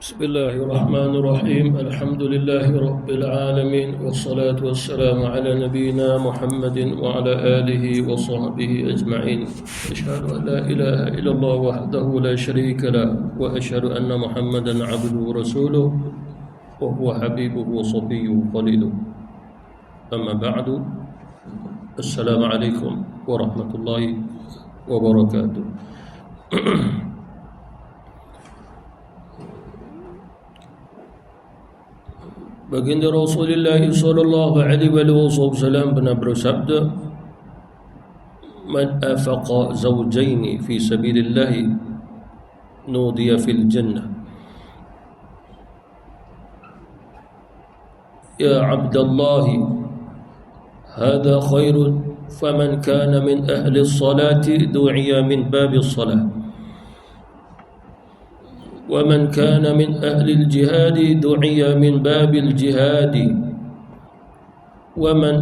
Bismillahirrahmanirrahim. Alhamdulillahirabbil alamin wassalatu wassalamu ala nabiyyina Muhammadin wa ala alihi wa sahbihi ajma'in. Asyhadu an la ilaha illallah wahdahu la syarika lah wa asyhadu anna Muhammadan 'abduhu wa rasuluh wa huwa habibuhu wa safiyyuhu khaliluh. Amma ba'du. Assalamu alaikum warahmatullahi wabarakatuh. Baginda Rasulullah sallallahu alaihi wasallam pernah bersabda, "Man afaqa zawjaini fi sabilillah nudiya fil jannah." Ya Abdullah, hadha khairun, faman kana min ahli as-salati du'iya min babi as-salah. ومن كان من أهل الجهاد دعي من باب الجهاد ومن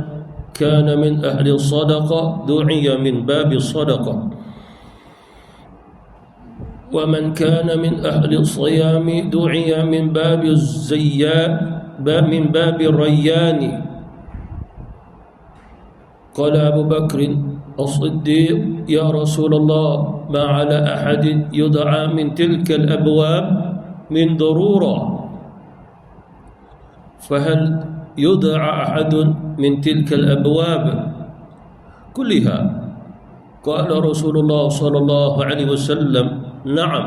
كان من أهل الصدقة دعي من باب الصدقة ومن كان من أهل الصيام دعي من باب من باب الريان. قال أبو بكر الصديق: يا رسول الله، ما على أحد يدعى من تلك الأبواب من ضرورة، فهل يدعى أحد من تلك الأبواب كلها؟ قال رسول الله صلى الله عليه وسلم: نعم،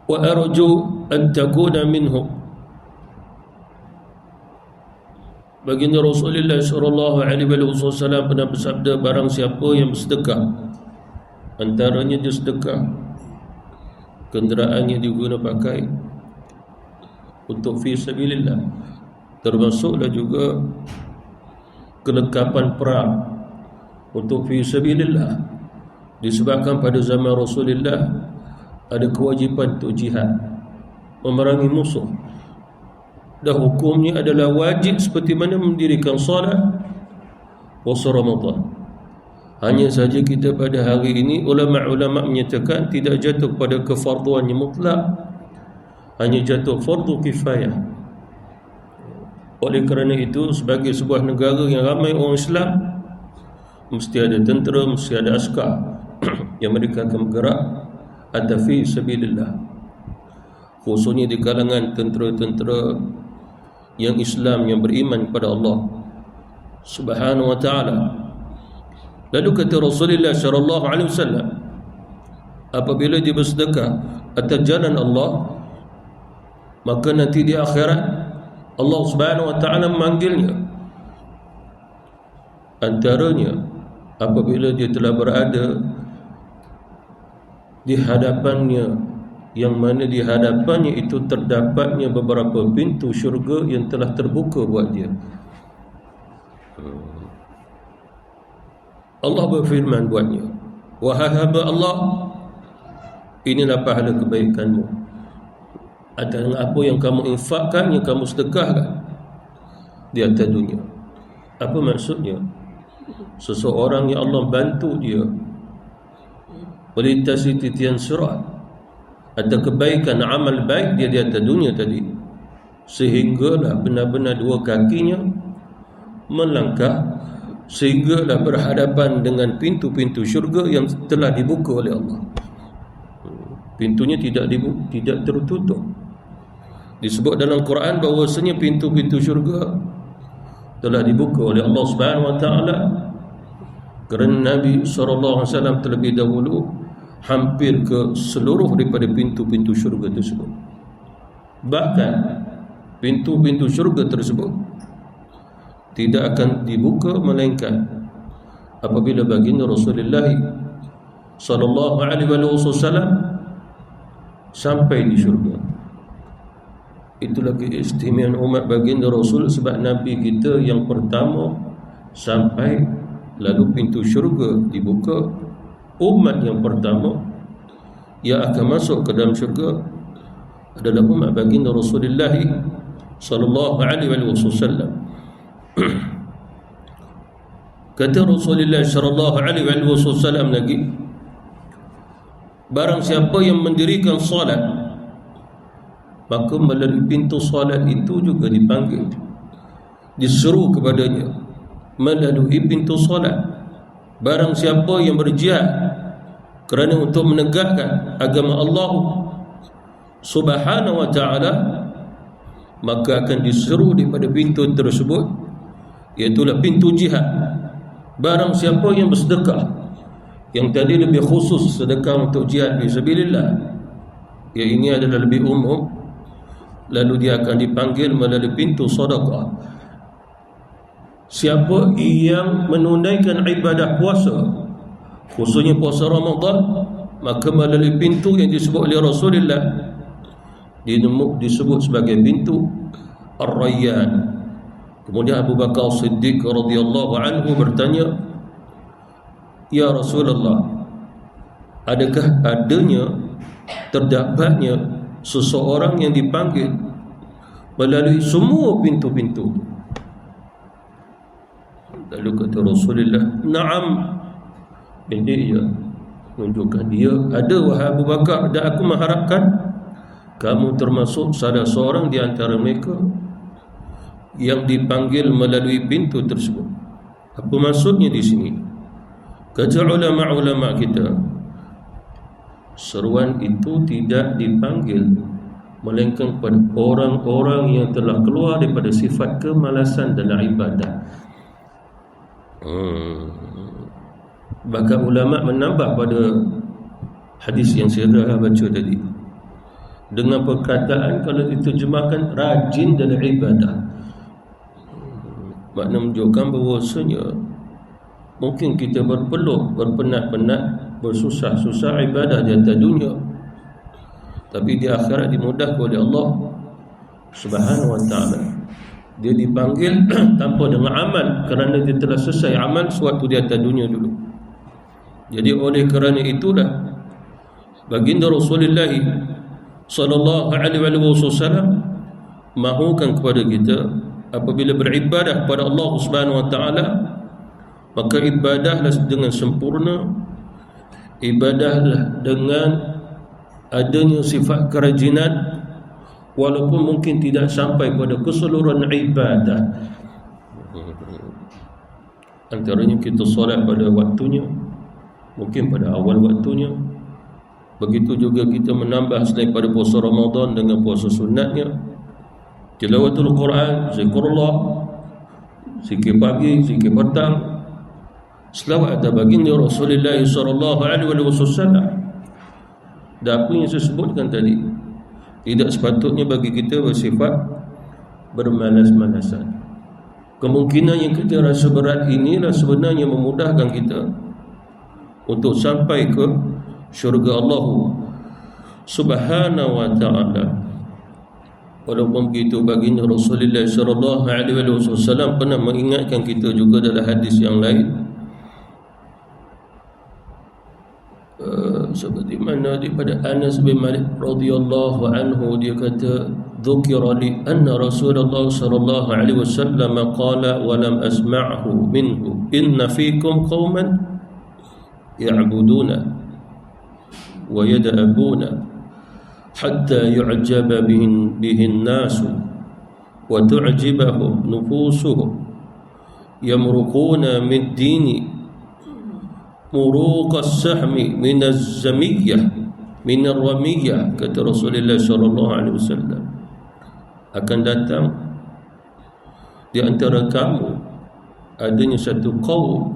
وأرجو أن تكون منهم. Baginda Rasulullah sallallahu alaihi wasallam pernah bersabda, barang siapa yang bersedekah, antaranya dia sedekah kenderaannya diguna pakai untuk fi sabilillah, termasuklah juga kelengkapan perang untuk fi sabilillah, disebabkan pada zaman Rasulullah ada kewajipan untuk jihad, memerangi musuh. Dan hukumnya adalah wajib seperti mana mendirikan salat, puasa Ramadan. Hanya saja kita pada hari ini ulama-ulama menyatakan tidak jatuh pada kefarduan yang mutlak, hanya jatuh fardu kifayah. Oleh kerana itu, sebagai sebuah negara yang ramai orang Islam, mesti ada tentera, mesti ada askar yang mereka akan bergerak ada fi sabilillah, khususnya di kalangan tentera-tentera yang Islam, yang beriman kepada Allah Subhanahu wa ta'ala. Lalu kata Rasulullah sallallahu alaihi wasallam, apabila dia bersedekah atas jalan Allah, maka nanti di akhirat Allah Subhanahu wa ta'ala memanggilnya. Antaranya apabila dia telah berada di hadapannya, yang mana di hadapannya itu terdapatnya beberapa pintu syurga yang telah terbuka buat dia. Allah berfirman buatnya, wahai hamba Allah, inilah pahala kebaikanmu atas apa yang kamu infakkan, yang kamu sedekahkan di atas dunia. Apa maksudnya? Seseorang yang Allah bantu dia melintasi titian sirat, ada kebaikan, amal baik dia di atas dunia tadi, sehinggalah benar-benar dua kakinya melangkah, sehinggalah berhadapan dengan pintu-pintu syurga yang telah dibuka oleh Allah. Pintunya tidak tertutup. Disebut dalam Quran bahawasanya pintu-pintu syurga telah dibuka oleh Allah Subhanahu wa ta'ala, kerana Nabi SAW terlebih dahulu hampir ke seluruh daripada pintu-pintu syurga tersebut. Bahkan pintu-pintu syurga tersebut tidak akan dibuka melainkan apabila baginda Rasulullah sallallahu alaihi wasallam sampai di syurga. Itulah keistimewaan umat baginda Rasul, sebab Nabi kita yang pertama sampai, lalu pintu syurga dibuka. Umat yang pertama yang akan masuk ke dalam syurga adalah umat baginda Rasulullah sallallahu alaihi wasallam. Kata Rasulullah sallallahu alaihi wasallam lagi, Barang siapa yang mendirikan solat, maka melalui pintu solat itu juga dipanggil, diseru kepadanya melalui pintu solat. Barang siapa yang berjihad kerana untuk menegakkan agama Allah Subhanahu wa ta'ala, maka akan diseru daripada pintu tersebut, iaitulah pintu jihad. Barang siapa yang bersedekah, yang tadi lebih khusus sedekah untuk jihad fisabilillah, yang ini adalah lebih umum, lalu dia akan dipanggil melalui pintu sedekah. Siapa yang menunaikan ibadah puasa, khususnya puasa Ramadan, maka melalui pintu yang disebut oleh Rasulullah, disebut sebagai pintu Ar-Rayyan. Kemudian Abu Bakar Siddiq radhiyallahu anhu bertanya, "Ya Rasulullah, adakah terdapatnya seseorang yang dipanggil melalui semua pintu-pintu?" Lalu kata Rasulullah, "Na'am." Ini ya menunjukkan dia ada, wahai Abu Bakar, dan aku mengharapkan kamu termasuk salah seorang di antara mereka yang dipanggil melalui pintu tersebut. Apa maksudnya di sini? Kata ulama-ulama kita, seruan itu tidak dipanggil melainkan kepada orang-orang yang telah keluar daripada sifat kemalasan dalam ibadah. Bahkan ulama menambah pada hadis yang saya dah baca tadi dengan perkataan, kalau diterjemahkan, rajin dalam ibadah. Makna menunjukkan bahawasanya mungkin kita berpeluh, berpenat-penat, bersusah-susah ibadah di atas dunia, tapi di akhirat dimudahkan oleh Allah Subhanahu wa ta'ala. Dia dipanggil tanpa dengan amal, kerana dia telah selesai amal suatu di atas dunia dulu. Jadi oleh kerana itulah baginda Rasulullah sallallahu alaihi wasallam mahukan kepada kita, apabila beribadah kepada Allah Subhanahu wa ta'ala, maka ibadahlah dengan sempurna, ibadahlah dengan adanya sifat kerajinan, walaupun mungkin tidak sampai pada keseluruhan ibadah. Antaranya kita solat pada waktunya, mungkin pada awal waktunya. Begitu juga kita menambah selain pada puasa Ramadan dengan puasa sunatnya, tilawatul Quran, zikrullah, zikir pagi, zikir petang, selawat atas baginda Rasulullah sallallahu alaihi wasallam. Dan apa yang saya sebutkan tadi, tidak sepatutnya bagi kita bersifat bermalas-malasan. Kemungkinan yang kita rasa berat inilah sebenarnya memudahkan kita untuk sampai ke syurga Allah Subhanahu wa ta'ala. Walaupun begitu, baginda Rasulullah sallallahu alaihi wasallam pernah mengingatkan kita juga dalam hadis yang lain, seperti mana daripada Anas bin Malik radhiyallahu anhu, dia kata, "Dzukira li anna Rasulullah sallallahu alaihi wasallam qala wa lam asma'hu minhu, inna fikum qauman ya'buduna wa yad'abuna hatta yu'jaba bihin nasu wa tu'jibahum nufusuhum yamruquna min dini muruqas sahmi min az-zamiyyah min ar-ramiyyah." Kata Rasulullah sallallahu alaihi wasallam, akan datang di antara kamu adanya satu kaum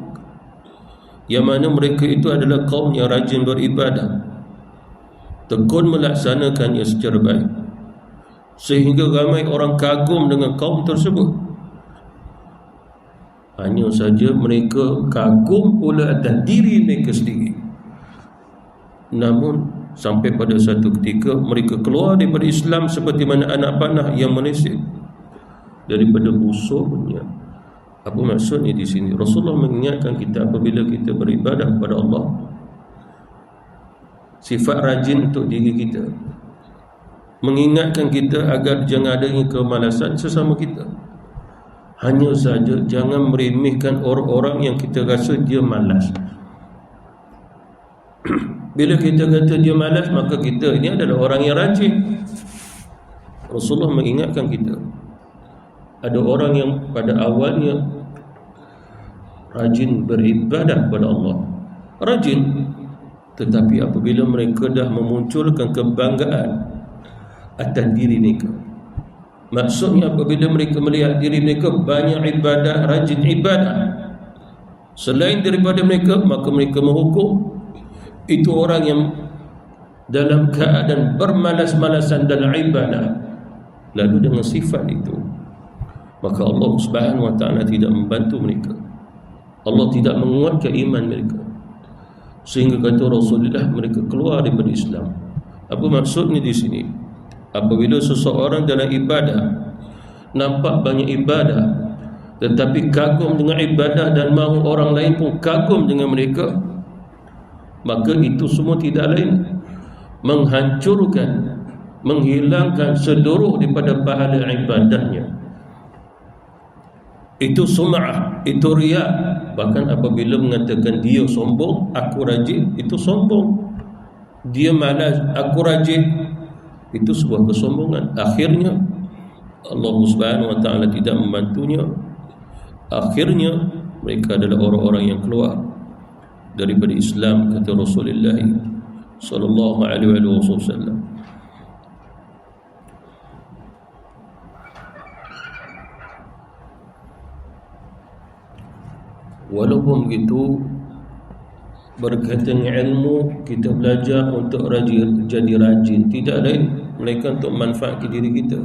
yang mana mereka itu adalah kaum yang rajin beribadah, tekun melaksanakannya secara baik, sehingga ramai orang kagum dengan kaum tersebut. Hanya saja mereka kagum pula atas diri mereka sendiri. Namun sampai pada satu ketika mereka keluar daripada Islam seperti mana anak panah yang meleset daripada busuknya. Apa maksudnya di sini? Rasulullah mengingatkan kita apabila kita beribadah kepada Allah, sifat rajin untuk diri kita, mengingatkan kita agar jangan adanya kemalasan sesama kita. Hanya saja jangan meremehkan orang-orang yang kita rasa dia malas. Bila kita kata dia malas, maka kita ini adalah orang yang rajin. Rasulullah mengingatkan kita, ada orang yang pada awalnya rajin beribadah kepada Allah, rajin, tetapi apabila mereka dah memunculkan kebanggaan atas diri mereka, maksudnya apabila mereka melihat diri mereka banyak ibadah, rajin ibadah selain daripada mereka, maka mereka menghukum itu orang yang dalam keadaan bermalas-malasan dalam ibadah. Lalu dengan sifat itu, maka Allah Subhanahu wa ta'ala tidak membantu mereka, Allah tidak menguatkan iman mereka, sehingga kata Rasulullah, mereka keluar daripada Islam. Apa maksudnya di sini? Apabila seseorang dalam ibadah nampak banyak ibadah, tetapi kagum dengan ibadah dan mahu orang lain pun kagum dengan mereka, maka itu semua tidak lain menghancurkan, menghilangkan seluruh daripada pahala ibadahnya. Itu sum'ah, itu riya. Bahkan apabila mengatakan dia sombong, aku rajin, itu sombong. Dia malas, aku rajin, itu sebuah kesombongan. Akhirnya Allah Subhanahu wa ta'ala tidak membantunya. Akhirnya mereka adalah orang-orang yang keluar daripada Islam, kata Rasulullah sallallahu alaihi wasallam. Walaupun begitu, berkaitan ilmu, kita belajar untuk rajin, jadi rajin, tidak lain melainkan untuk manfaat diri kita.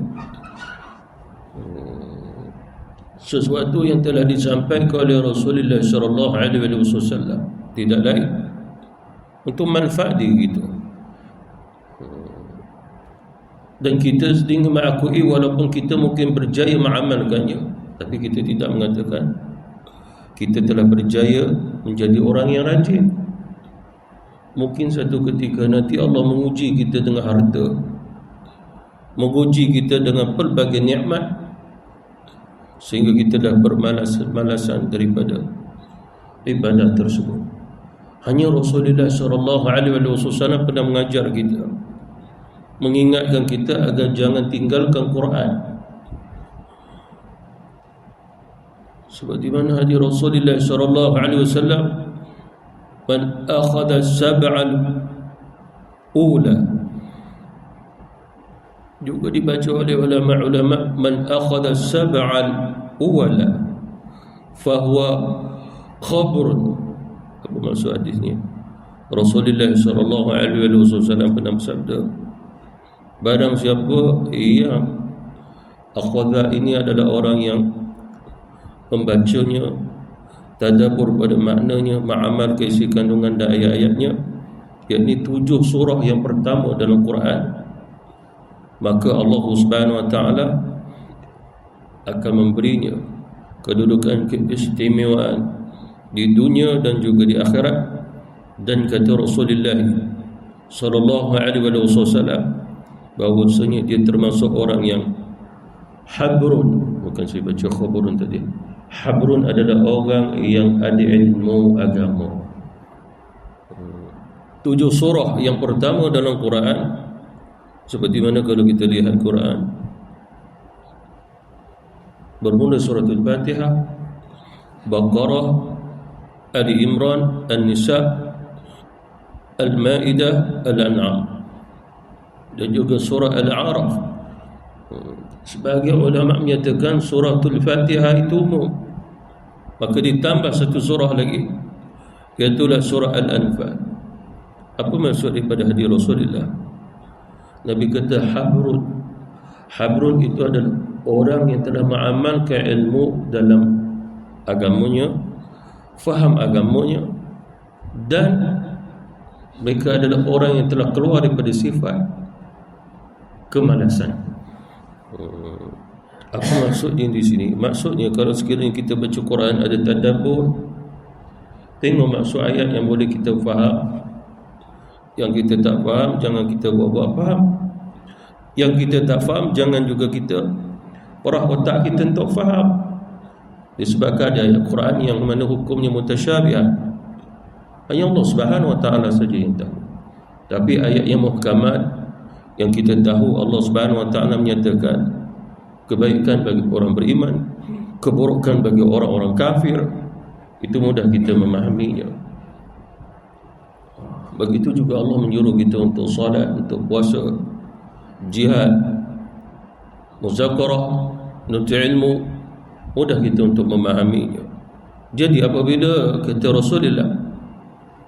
Sesuatu yang telah disampaikan oleh Rasulullah sallallahu alaihi wasallam, tidak lain untuk manfaat diri kita. Dan kita sedang mengakui walaupun kita mungkin berjaya mengamalkannya, tapi kita tidak mengatakan kita telah berjaya menjadi orang yang rajin. Mungkin satu ketika nanti Allah menguji kita dengan harta, menguji kita dengan pelbagai nikmat, sehingga kita dah bermalas-malasan daripada ibadah tersebut. Hanya Rasulullah sallallahu alaihi wasallam pernah mengajar kita, mengingatkan kita agar jangan tinggalkan Quran. Seperti mana hadis Rasulullah sallallahu alaihi wasallam, man akhadha sab'al ula, juga dibaca oleh ulama-ulama, man akhadha sab'al ula fahuwa khabrun. Apa maksud hadis ni? Rasulullah sallallahu alaihi wasallam pernah bersabda, barang siapa yang akhadha, ini adalah orang yang membacanya, tadabbur pada maknanya, mengamal isi kandungan dan ayat-ayatnya, yakni 7 surah yang pertama dalam Quran, maka Allah Subhanahu wa ta'ala akan memberinya kedudukan keistimewaan di dunia dan juga di akhirat. Dan kata Rasulullah sallallahu alaihi wasallam bahawasanya dia termasuk orang yang habrun, bukan saya baca khabrun tadi. Habrun adalah orang yang ada ilmu agama. 7 surah yang pertama dalam Quran, seperti mana kalau kita lihat Quran, bermula surah Al-Fatihah, Baqarah, Ali Imran, An-Nisa, Al-Ma'idah, Al-An'am, dan juga surah Al-A'raf. Sebagian ulama menyatakan surah Al-Fatihah itu umum, maka ditambah satu surah lagi, iaitu surah Al-Anfal. Apa maksud daripada hadis Rasulullah? Nabi kata habrun. Habrun itu adalah orang yang telah mengamalkan ilmu dalam agamanya, faham agamanya, dan mereka adalah orang yang telah keluar daripada sifat kemalasan. Apa maksudnya di sini? Maksudnya kalau sekiranya kita baca Quran ada tadabbur, tengok maksud ayat yang boleh kita faham, yang kita tak faham jangan kita buat-buat faham, yang kita tak faham jangan juga kita perah otak kita untuk faham. Disebabkan ada ayat Quran yang mana hukumnya mutasyabih, hanya Allah Subhanahu wa ta'ala saja yang tahu. Tapi ayat yang muhkamat yang kita tahu Allah Subhanahu wa taala menyatakan kebaikan bagi orang beriman, keburukan bagi orang-orang kafir, itu mudah kita memahaminya. Begitu juga Allah menyuruh kita untuk salat, untuk puasa, jihad, muzakarah, nuntut ilmu, mudah kita untuk memahaminya. Jadi apabila kata Rasulullah,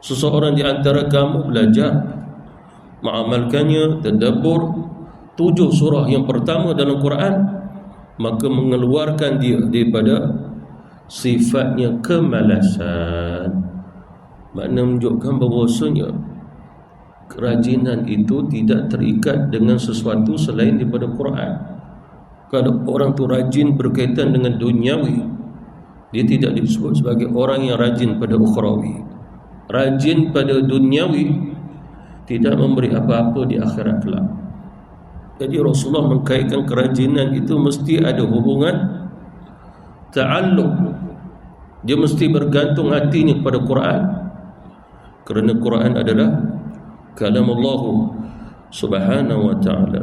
seseorang di antara kamu belajar mengamalkannya, tadabbur 7 surah yang pertama dalam Quran, maka mengeluarkan dia daripada sifatnya kemalasan. Makna menunjukkan bahawasanya kerajinan itu tidak terikat dengan sesuatu selain daripada Quran. Kalau orang tu rajin berkaitan dengan duniawi, dia tidak disebut sebagai orang yang rajin pada ukhrawi. Rajin pada duniawi tidak memberi apa-apa di akhirat kelak. Jadi Rasulullah mengkaitkan kerajinan itu mesti ada hubungan ta'alluq. Dia mesti bergantung hatinya kepada Quran, kerana Quran adalah kalam Allah Subhanahu wa taala.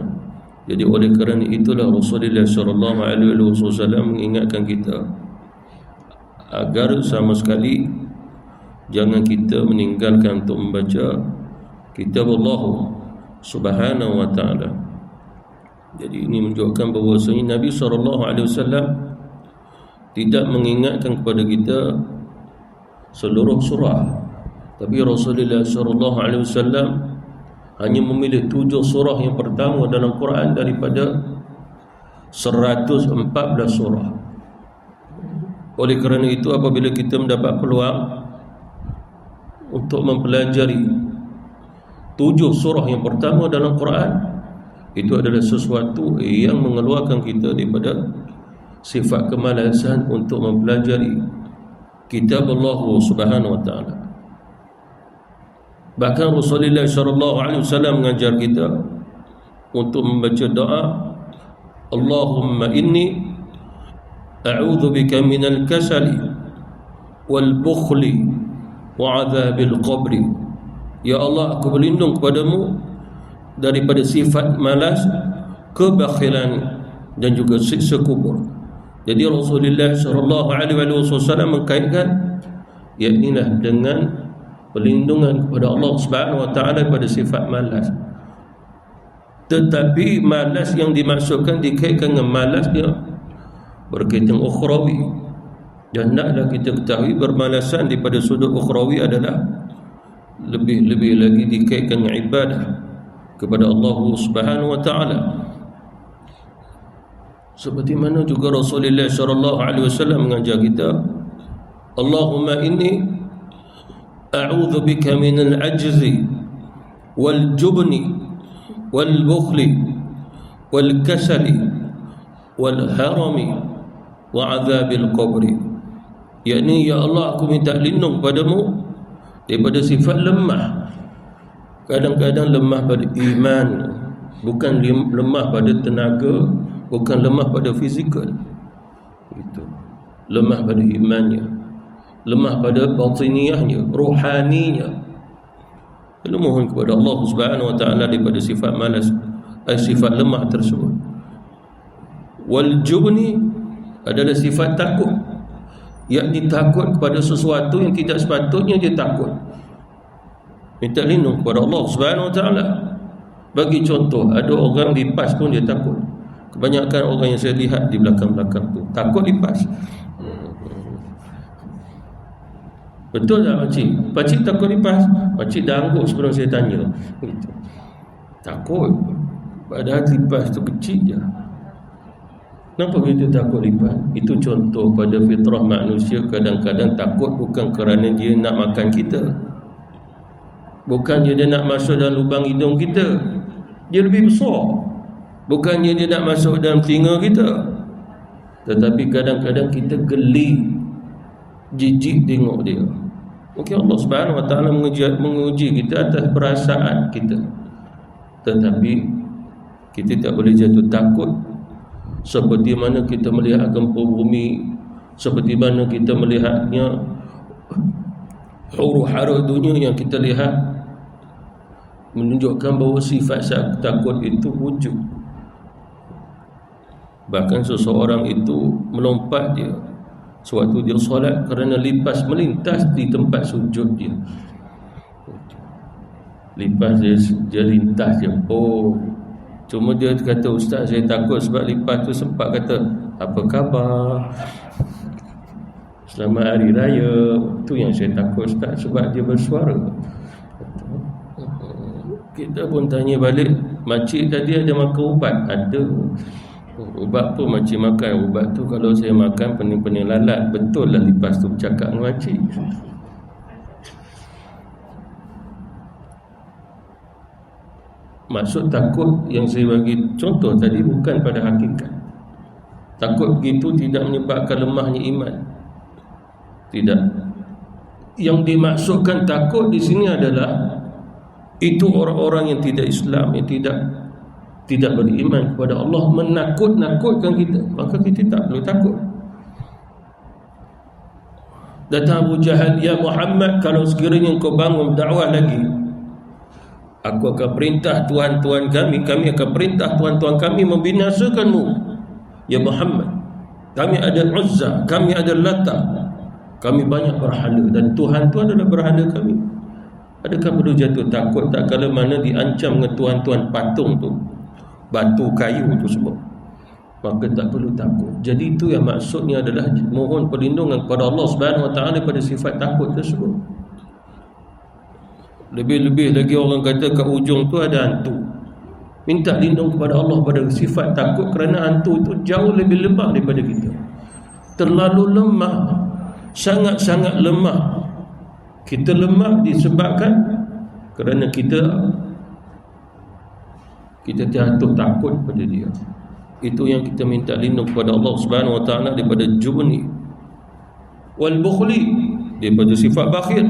Jadi oleh kerana itulah Rasulullah sallallahu alaihi wasallam mengingatkan kita agar sama sekali jangan kita meninggalkan untuk membaca kitab Allah Subhanahu wa taala. Jadi ini menunjukkan bahawasanya Nabi sallallahu alaihi wasallam tidak mengingatkan kepada kita seluruh surah, tapi Rasulullah sallallahu alaihi wasallam hanya memilih 7 surah yang pertama dalam Quran daripada 114 surah. Oleh kerana itu, apabila kita mendapat peluang untuk mempelajari 7 surah yang pertama dalam Quran, itu adalah sesuatu yang mengeluarkan kita daripada sifat kemalasan untuk mempelajari kitab Allah Subhanahu wa taala. Bahkan Rasulullah sallallahu alaihi wasallam mengajar kita untuk membaca doa, Allahumma inni a'udzu bika minal kasali wal bukhli wa 'adzabil qabri. Ya Allah, aku berlindung kepadamu daripada sifat malas, kebakhilan dan juga siksa kubur. Jadi Rasulullah sallallahu alaihi wasallam mengkaitkan yaknilah dengan perlindungan kepada Allah Subhanahu wa taala daripada sifat malas. Tetapi malas yang dimaksudkan dikaitkan dengan malas dia berkaitan ukhrawi. Dan naklah kita ketahui bermalasan daripada sudut ukhrawi adalah lebih lagi dikaitkan dengan ibadah kepada Allah Subhanahu wa taala. Seperti mana juga Rasulullah sallallahu alaihi wasallam mengajar kita, Allahumma inni a'udzu bika minal ajzi wal jubni wal bukhli wal kasali wal harami wa 'adzabil qabri. Yakni, ya Allah, aku minta lindung padamu daripada sifat lemah. Kadang-kadang lemah pada iman, bukan lemah pada tenaga, bukan lemah pada fizikal. Itu lemah pada imannya, lemah pada batiniyahnya, rohaninya. Kita mohon kepada Allah Subhanahu wa taala daripada sifat malas, sifat lemah tersebut. Wal jubni adalah sifat takut, yakni takut kepada sesuatu yang tidak sepatutnya dia takut. Minta lindung kepada Allah Subhanahu wa taala. Bagi contoh, ada orang lipas pun dia takut. Kebanyakan orang yang saya lihat di belakang-belakang tu takut lipas. Betul tak makcik? Pakcik takut lipas? Makcik dah angguk sebelum saya tanya. Takut. Padahal lipas tu kecil je. Kenapa kita takut lipas? Itu contoh pada fitrah manusia. Kadang-kadang takut bukan kerana dia nak makan kita, bukannya dia nak masuk dalam lubang hidung kita, dia lebih besar. Bukannya dia nak masuk dalam telinga kita, tetapi kadang-kadang kita geli, jijik tengok dia. Mungkin Allah Subhanahu wa taala menguji kita atas perasaan kita, tetapi kita tak boleh jatuh takut. Seperti mana kita melihat gempa bumi, seperti mana kita melihatnya huru-hara dunia yang kita lihat, menunjukkan bahawa sifat takut itu wujud. Bahkan seseorang itu melompat dia sewaktu dia solat kerana melintas di tempat sujud dia. Dia lintas je. Cuma dia kata, ustaz saya takut sebab lipas tu sempat kata, apa khabar? Selamat Hari Raya. Tu yang saya takut ustaz, sebab dia bersuara. Kita pun tanya balik, makcik tadi ada makan ubat? Ada. Ubat pun makcik makan. Ubat tu kalau saya makan pening-pening lalat. Betul lah lipas tu bercakap dengan makcik. Maksud takut yang saya bagi contoh tadi bukan pada hakikat. Takut begitu tidak menyebabkan lemahnya iman. Tidak. Yang dimaksudkan takut di sini adalah itu orang-orang yang tidak Islam, yang tidak beriman kepada Allah, menakut-nakutkan kita, maka kita tak perlu takut. Datang Abu Jahal, ya Muhammad, kalau sekiranya kau bangun dakwah lagi, aku akan perintah tuan-tuan kami akan perintah tuan-tuan kami membinasakanmu. Ya Muhammad, kami ada Uzza, kami ada Lata, kami banyak berhala, dan Tuhan tu adalah berhala kami. Adakah perlu jatuh takut tak kala mana diancam dengan tuan-tuan patung tu, batu kayu tu semua? Maka tak perlu takut. Jadi itu yang maksudnya adalah mohon perlindungan kepada Allah Subhanahu Wa Taala pada sifat takut tersebut. Lebih-lebih lagi orang kata kat ujung tu ada hantu. Minta lindung kepada Allah pada sifat takut, kerana hantu itu jauh lebih lemah daripada kita. Terlalu lemah, sangat-sangat lemah. Kita lemah disebabkan kerana kita jatuh takut pada dia. Itu yang kita minta lindung kepada Allah Subhanahu Wa Taala daripada jubni wal bukhli, daripada sifat bakhil,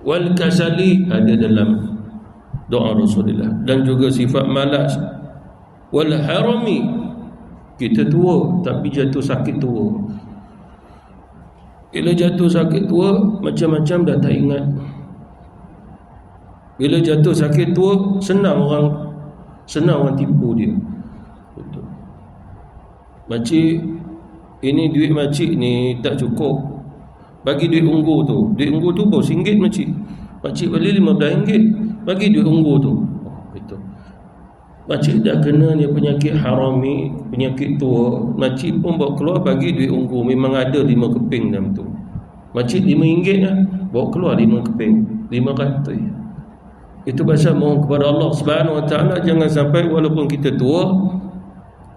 wal kasali, ada dalam doa Rasulullah, dan juga sifat malas, wal harami, kita tua tapi jatuh sakit tua. Bila jatuh sakit tua, macam-macam dah tak ingat. Bila jatuh sakit tua, senang orang tipu dia. Betul. Makcik, ini duit makcik ni tak cukup, bagi duit unggu tu. Duit unggu tu bos RM1 makcik. Makcik beli RM15, bagi duit unggu tu. Betul. Makcik dah kena dia penyakit harami, penyakit tua. Makcik pun bawa keluar bagi duit unggu. Memang ada 5 keping dalam tu. Makcik RM5 lah, bawa keluar 5 keping, 500. Itu pasal mohon kepada Allah Subhanahu Wa Taala, jangan sampai walaupun kita tua,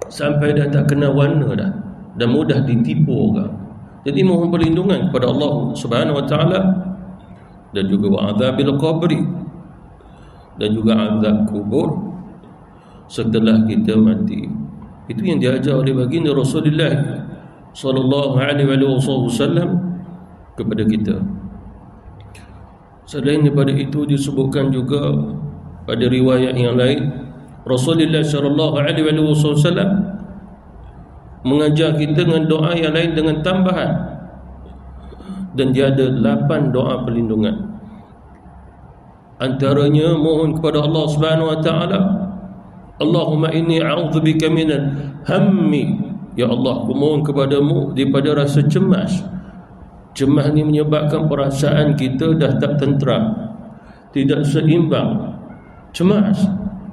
sampai dah tak kena warna dah, dan mudah ditipu orang. Jadi mohon perlindungan kepada Allah Subhanahu Wa Taala, dan juga wa'adzabil qabri, dan juga azab kubur setelah kita mati. Itu yang diajar oleh baginda Rasulullah sallallahu alaihi wasallam kepada kita. Selain daripada itu, disebutkan juga pada riwayat yang lain, Rasulullah sallallahu alaihi wasallam mengajar kita dengan doa yang lain dengan tambahan, dan dia ada 8 doa perlindungan. Antaranya mohon kepada Allah Subhanahu Wa Taala, Allahumma inni a'udzubika minal hammi, ya Allah, aku mohon kepadamu daripada rasa cemas. Cemas ni menyebabkan perasaan kita dah tak tenteram, tidak seimbang, cemas.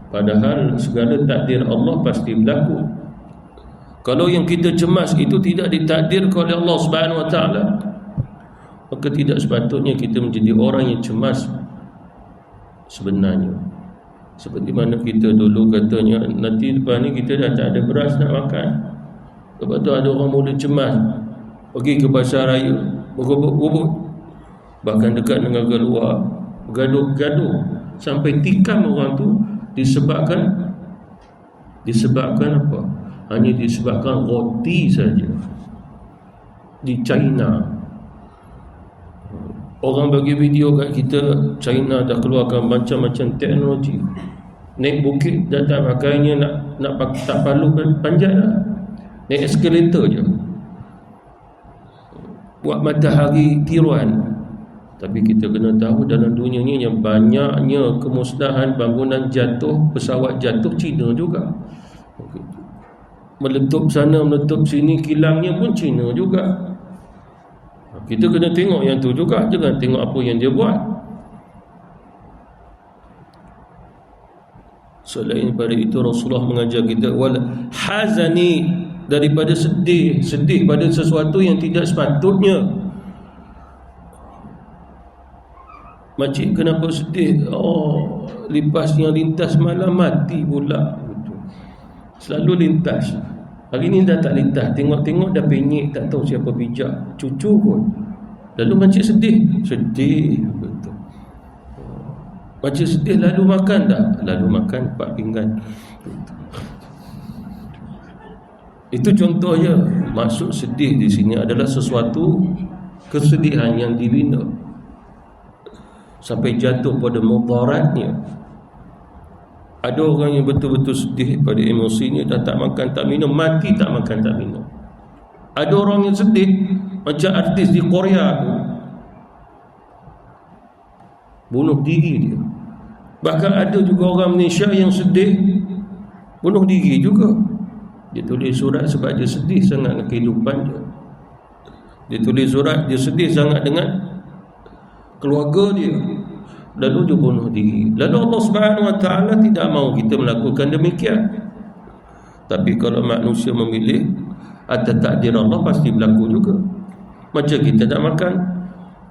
Padahal segala takdir Allah pasti berlaku. Kalau yang kita cemas itu tidak ditakdirkan oleh Allah Subhanahu Wa Taala, maka tidak sepatutnya kita menjadi orang yang cemas sebenarnya. Seperti mana kita dulu katanya, nanti depan ni kita dah tak ada beras nak makan. Lepas tu ada orang mula cemas, pergi ke pasar raya, berebut-rebut, bahkan dekat dengan keluar, gaduh-gaduh, sampai tikam orang tu disebabkan apa? Hanya disebabkan roti saja. Di China, orang bagi video kat kita, China dah keluarkan macam-macam teknologi. Naik bukit dah tak pakainya nak tak perlu panjat dah, naik eskalator je. Buat matahari tiruan, Tapi kita kena tahu dalam dunia ni yang banyaknya kemusnahan, bangunan jatuh, pesawat jatuh, Cina juga. Meletup sana, meletup sini, kilangnya pun Cina juga. Kita kena tengok yang tu juga, jangan tengok apa yang dia buat. Selain daripada itu, Rasulullah mengajar kita wal hazani, daripada sedih pada sesuatu yang tidak sepatutnya. Makcik kenapa sedih? Oh, lipasnya lintas malam mati pula. Selalu lintas. Hari ni dah tak lintas. Tengok-tengok dah penyek, tak tahu siapa pijak. Cucu pun. Lalu makcik sedih. Sedih. Betul. Makcik sedih lalu makan tak? Lalu makan 4 pinggan. Betul. Itu contohnya. Maksud sedih di sini adalah sesuatu kesedihan yang dibina sampai jatuh pada mudaratnya. Ada orang yang betul-betul sedih pada emosinya, dah tak makan tak minum, mati tak makan tak minum. Ada orang yang sedih macam artis di Korea tu, bunuh diri dia. Bahkan ada juga orang Malaysia yang sedih bunuh diri juga. Dia tulis surat sebab dia sedih sangat dengan kehidupan dia. Dia tulis surat, dia sedih sangat dengan keluarga dia, lalu dia bunuh diri. Lalu Allah Subhanahu Wa Taala tidak mahu kita melakukan demikian. Tapi kalau manusia memilih atas takdir Allah, pasti berlaku juga. Macam kita tak makan,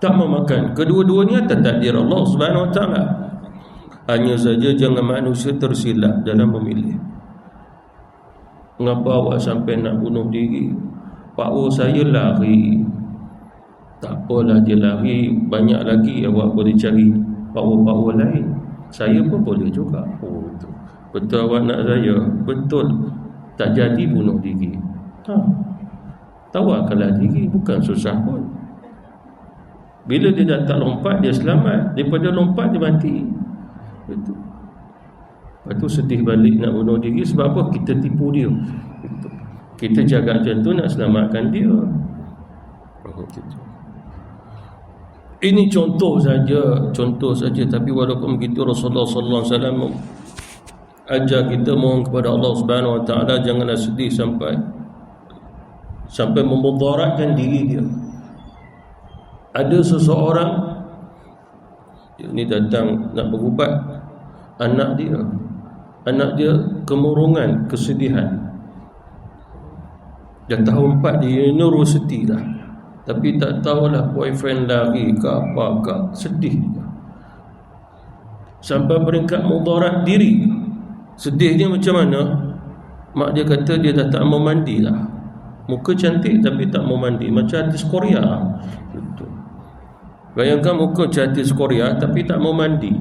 tak mau makan, kedua-duanya atas takdir Allah Subhanahu Wa Taala. Hanya saja jangan manusia tersilap dalam memilih. Mengapa awak sampai nak bunuh diri? Pak saya lari. Tak apalah, dia lari, banyak lagi awak boleh cari power lain. Saya pun boleh juga. Oh, betul. Betul awak nak saya? Betul. Tak jadi bunuh diri. Tawakallah diri, bukan susah pun. Bila dia dah tak lompat, dia selamat. Daripada lompat, dia mati. Betul. Lepas tu sedih balik nak bunuh diri. Sebab apa? Kita tipu dia. Betul. Kita jaga macam tu nak selamatkan dia. Betul. Ini contoh saja, tapi walaupun begitu Rasulullah sallallahu alaihi wasallam ajar kita mohon kepada Allah Subhanahu Wa Taala janganlah sedih sampai memudaratkan diri dia. Ada seseorang ini datang nak berubat anak dia kemurungan, kesedihan. Dah tahun 4 di universiti dah. Tapi tak tahulah boyfriend lari ke apa ke, sedih dia. Sampai peringkat mudarat diri. Sedihnya macam mana? Mak dia kata dia dah tak mau mandi lah. Muka cantik tapi tak mau mandi, macam artis Korea. Betul. Bayangkan muka artis Korea tapi tak mau mandi.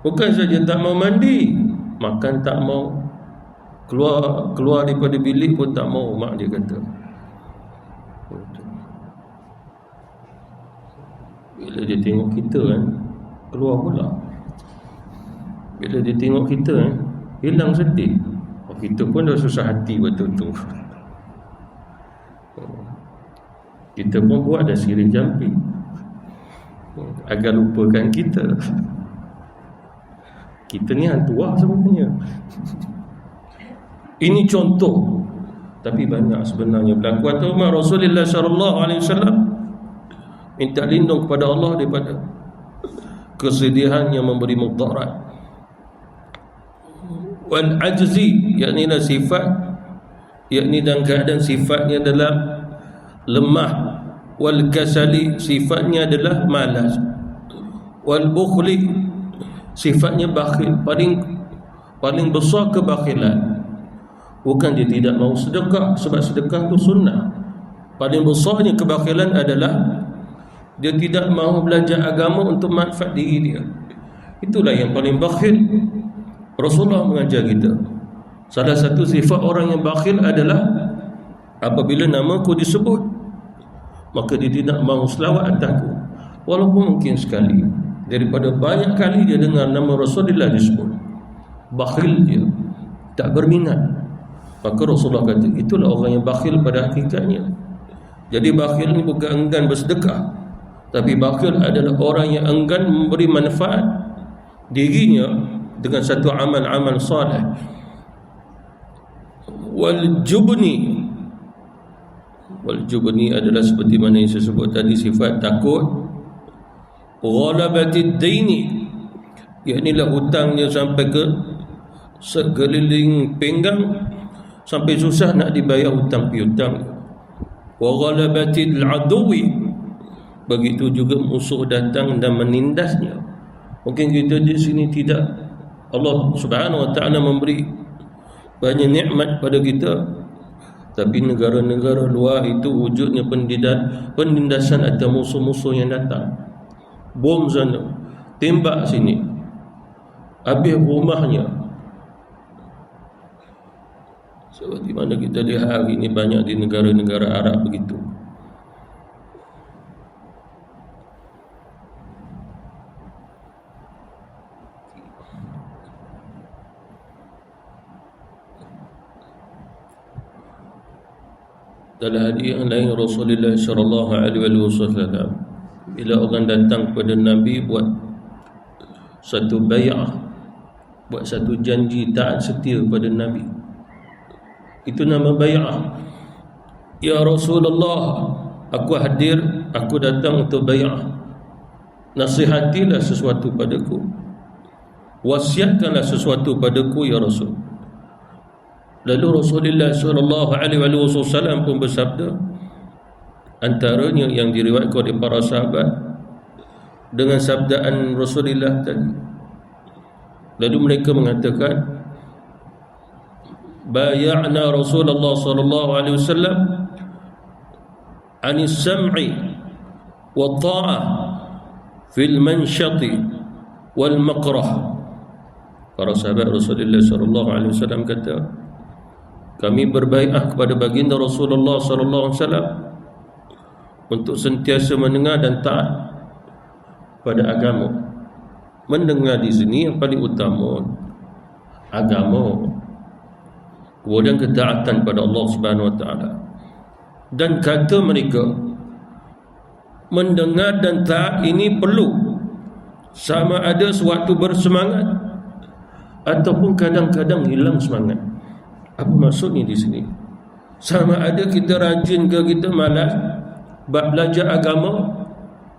Bukan saja tak mau mandi, makan tak mau, keluar daripada bilik pun tak mau, mak dia kata. Bila dia tengok kita kan, keluar pula. Bila dia tengok kita kan, hilang sedih. Kita pun dah susah hati betul-betul. Kita pun buat dah sirih jampi agar lupakan kita. Kita ni hantuah sebenarnya. Ini contoh, tapi banyak sebenarnya berlaku. Atau Rasulullah sallallahu alaihi wasallam minta lindung kepada Allah daripada kesedihan yang memberi mudarat. Wal ajzi, yakni sifat, yakni dalam keadaan sifatnya adalah lemah. Wal kasali, sifatnya adalah malas. Wal bukhli, sifatnya bakhil. Paling besar kebakhilan. Bukan dia tidak mau sedekah, sebab sedekah itu sunnah. Paling besarnya kebakhilan adalah dia tidak mahu belajar agama untuk manfaat diri dia. Itulah yang paling bakhil. Rasulullah mengajar kita. Salah satu sifat orang yang bakhil adalah apabila namaku disebut, maka dia tidak mahu selawat atasku, walaupun mungkin sekali. Daripada banyak kali dia dengar nama Rasulullah disebut, bakhil dia, tak berminat. Maka Rasulullah kata, itulah orang yang bakhil pada hakikatnya. Jadi bakhil ni bukan enggan bersedekah, Tapi bakhil adalah orang yang enggan memberi manfaat dirinya dengan satu amal-amal saleh. Wal jubni adalah seperti mana yang saya sebut tadi, sifat takut. Ghalabatid daini, iaitu hutangnya sampai ke sekeliling pinggang, sampai susah nak dibayar hutang piutang. Wa ghalabatil aduwi, begitu juga musuh datang dan menindasnya. Mungkin kita di sini tidak, Allah Subhanahu wa taala memberi banyak nikmat pada kita, tapi negara-negara luar itu wujudnya penindasan atau musuh-musuh yang datang. Bom sana, tembak sini, habis rumahnya. Seperti mana kita lihat hari ini banyak di negara-negara Arab begitu. Dalam hadis yang lain, Rasulullah sallallahu alaihi wasallam, bila orang datang kepada Nabi buat satu bay'ah, buat satu janji taat setia pada Nabi, itu nama bay'ah. Ya Rasulullah, aku hadir, aku datang untuk bay'ah. Nasihatilah sesuatu padaku, wasiatkanlah sesuatu padaku ya Rasul. Lalu Rasulullah sallallahu alaihi wasallam pun bersabda, antaranya yang diriwayatkan oleh para sahabat dengan sabdaan Rasulullah tadi. Lalu mereka mengatakan, bay'ana Rasulullah sallallahu alaihi wasallam anis sam'i wa ta'ah fil mansyati wal maqrah. Para sahabat Rasulullah sallallahu alaihi wasallam kata, kami berbaiat kepada baginda Rasulullah sallallahu alaihi wasallam untuk sentiasa mendengar dan taat pada agama. Mendengar di sini yang paling utama agama, kemudian ketaatan pada Allah Subhanahu wa taala. Dan kata mereka, mendengar dan taat ini perlu, sama ada sewaktu bersemangat ataupun kadang-kadang hilang semangat. Apa maksudnya di sini? Sama ada kita rajin ke kita malas, bab belajar agama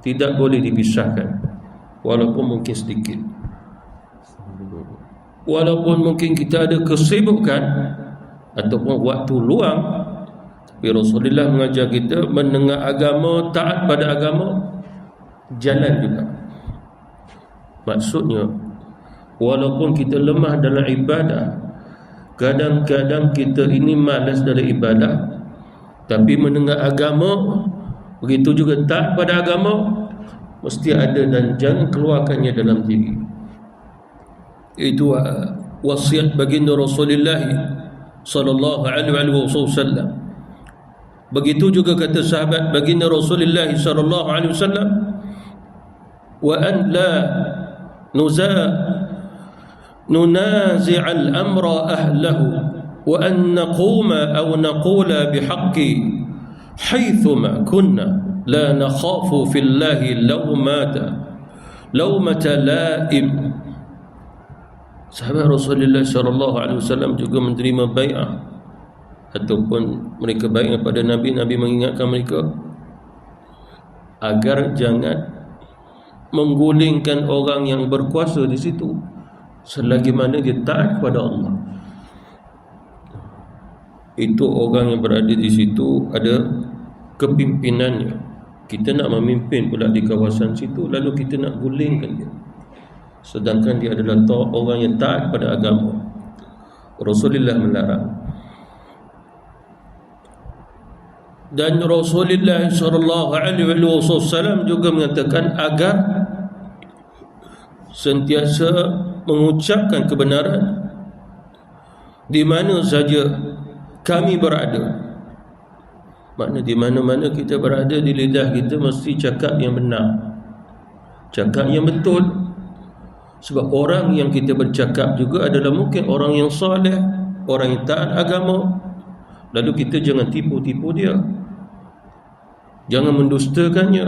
tidak boleh dipisahkan, walaupun mungkin sedikit. Walaupun mungkin kita ada kesibukan ataupun waktu luang, tapi Rasulullah mengajar kita mendengar agama, taat pada agama, jalan juga. Maksudnya, walaupun kita lemah dalam ibadah, kadang-kadang kita ini malas dalam ibadah, tapi mendengar agama, begitu juga taat pada agama, mesti ada, dan jangan keluarkannya dalam diri. Itu wasiat baginda Rasulullah sallallahu alaihi wasallam. Begitu juga kata sahabat baginda Rasulullah sallallahu alaihi wasallam, wa an la nunazi' al-amra ahlahu wa an naquma aw naqula bihaqqi haythuma kunna la nakhafu fillahi lawmata la'im. Sahabat Rasulullah sallallahu alaihi wasallam juga menerima bai'ah ataupun mereka bai'ah pada Nabi. Nabi mengingatkan mereka agar jangan menggulingkan orang yang berkuasa di situ selagi mana dia taat kepada Allah. Itu orang yang berada di situ ada kepimpinannya. Kita nak memimpin pula di kawasan situ, lalu kita nak gulingkan dia, sedangkan dia adalah orang yang taat pada agama. Rasulullah melarang. Dan Rasulullah sallallahu alaihi wasallam juga mengatakan agar sentiasa mengucapkan kebenaran di mana saja kami berada. Makna di mana-mana kita berada, di lidah kita mesti cakap yang benar, cakap yang betul. Sebab orang yang kita bercakap juga adalah mungkin orang yang soleh, orang yang taat agama. Lalu kita jangan tipu-tipu dia, jangan mendustakannya.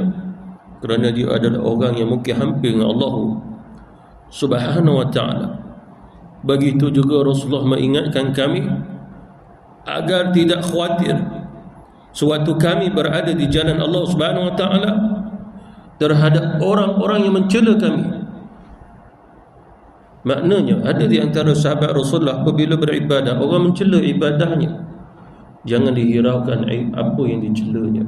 kerana dia adalah orang yang mungkin hampir dengan Allah Subhanahu wa ta'ala. Begitu juga Rasulullah mengingatkan kami agar tidak khawatir sewaktu kami berada di jalan Allah Subhanahu wa ta'ala terhadap orang-orang yang mencela kami. Maknanya ada di antara sahabat Rasulullah apabila beribadah orang mencela ibadahnya, jangan dihiraukan apa yang dicelanya.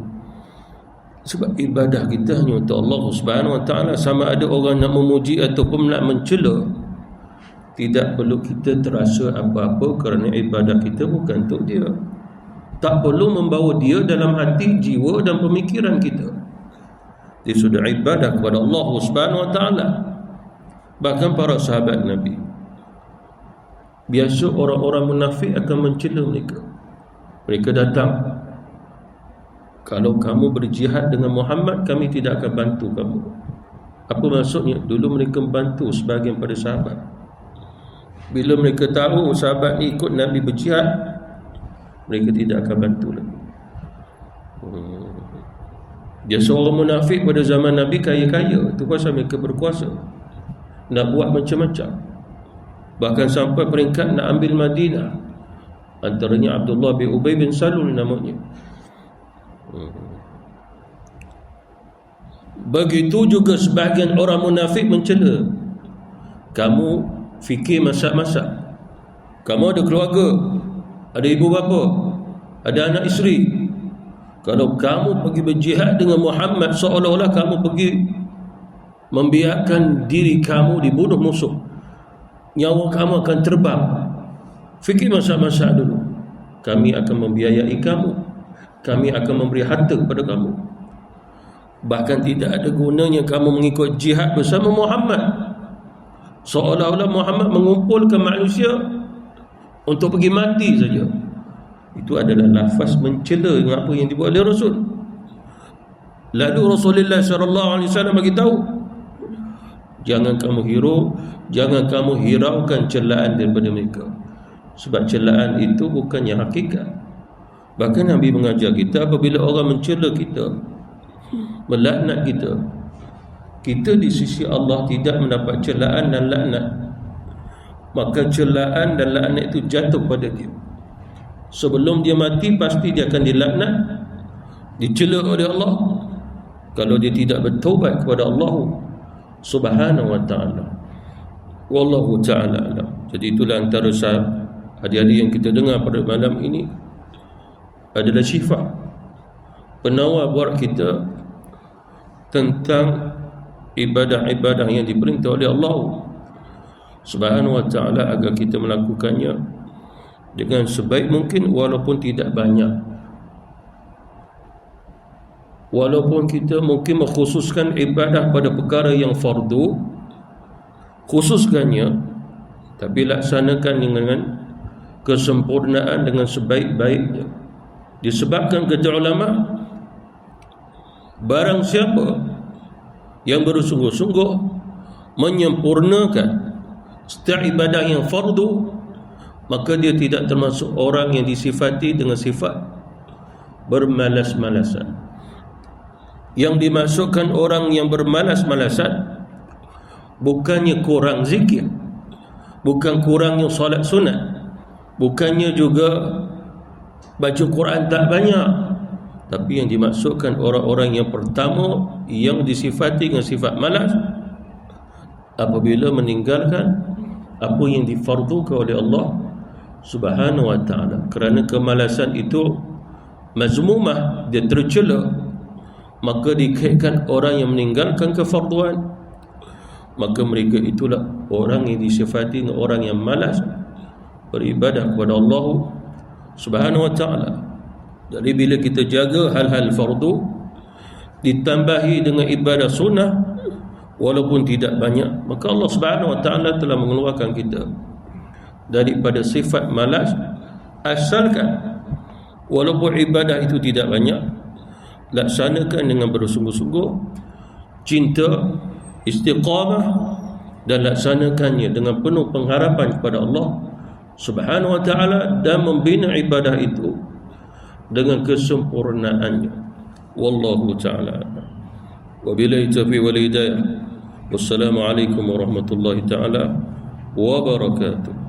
Sebab ibadah kita hanya untuk Allah Subhanahu wa ta'ala. Sama ada orang nak memuji ataupun nak mencela, tidak perlu kita terasa apa-apa kerana ibadah kita bukan untuk dia. Tak perlu membawa dia dalam hati, jiwa dan pemikiran kita. Dia sudah ibadah kepada Allah Subhanahu wa ta'ala. Bahkan para sahabat Nabi, biasa orang-orang munafik akan mencela mereka. Mereka datang, kalau kamu berjihad dengan Muhammad, kami tidak akan bantu kamu. Apa maksudnya? Dulu mereka membantu sebahagian pada sahabat. Bila mereka tahu sahabat ni ikut Nabi berjihad, mereka tidak akan bantu lagi. Dia seorang munafik pada zaman Nabi kaya-kaya. Itu pasal mereka berkuasa, nak buat macam-macam. Bahkan sampai peringkat nak ambil Madinah. Antaranya Abdullah bin Ubay bin Salul namanya. Begitu juga sebahagian orang munafik mencela. Kamu fikir masak-masak, kamu ada keluarga, ada ibu bapa, ada anak isteri. Kalau kamu pergi berjihad dengan Muhammad, seolah-olah kamu pergi membiarkan diri kamu dibunuh musuh, nyawa kamu akan terbang. Fikir masak-masak dulu. Kami akan membiayai kamu, kami akan memberi harta kepada kamu. Bahkan tidak ada gunanya kamu mengikut jihad bersama Muhammad, seolah-olah Muhammad mengumpulkan manusia untuk pergi mati saja. Itu adalah lafaz mencela dengan apa yang dibuat oleh Rasul. Lalu Rasulullah SAW bagi tahu, jangan kamu hiraukan celaan daripada mereka. Sebab celaan itu bukannya hakikat. Bahkan Nabi mengajar kita, apabila orang mencela kita, melaknat kita, kita di sisi Allah tidak mendapat celaan dan laknat, maka celaan dan laknat itu jatuh pada dia. Sebelum dia mati pasti dia akan dilaknat, dicela oleh Allah kalau dia tidak bertaubat kepada Allah Subhanahu wa ta'ala. Wallahu ta'ala alam. Jadi itulah antara hadis-hadis yang kita dengar pada malam ini adalah syifa, penawar buat kita tentang ibadah-ibadah yang diperintah oleh Allah Subhanahu wa ta'ala, agar kita melakukannya dengan sebaik mungkin, walaupun tidak banyak. Walaupun kita mungkin mengkhususkan ibadah pada perkara yang fardu, khususkannya, tapi laksanakan dengan kesempurnaan, dengan sebaik-baiknya. Disebabkan kata ulama, barang siapa yang bersungguh-sungguh menyempurnakan setiap ibadah yang fardu, maka dia tidak termasuk orang yang disifati dengan sifat bermalas-malasan. Yang dimasukkan orang yang bermalas-malasan bukannya kurang zikir, bukan kurangnya solat sunat, bukannya juga baca Quran tak banyak, tapi yang dimasukkan orang-orang yang pertama yang disifati dengan sifat malas apabila meninggalkan apa yang difardukan oleh Allah Subhanahu wa ta'ala. Kerana kemalasan itu mazmumah, dia tercela, maka dikaitkan orang yang meninggalkan kefarduan, maka mereka itulah orang yang disifati dengan orang yang malas beribadah kepada Allah Subhanahu wa ta'ala. Jadi bila kita jaga hal-hal fardu ditambahi dengan ibadah sunnah walaupun tidak banyak, maka Allah Subhanahu wa ta'ala telah mengeluarkan kita daripada sifat malas. Asalkan walaupun ibadah itu tidak banyak, laksanakan dengan bersungguh-sungguh, cinta, istiqamah, dan laksanakannya dengan penuh pengharapan kepada Allah Subhanahu wa ta'ala, dan membina ibadah itu dengan kesempurnaannya. Wallahu ta'ala Wabillahi taufiq wal hidayah. Wassalamualaikum warahmatullahi taala wabarakatuh.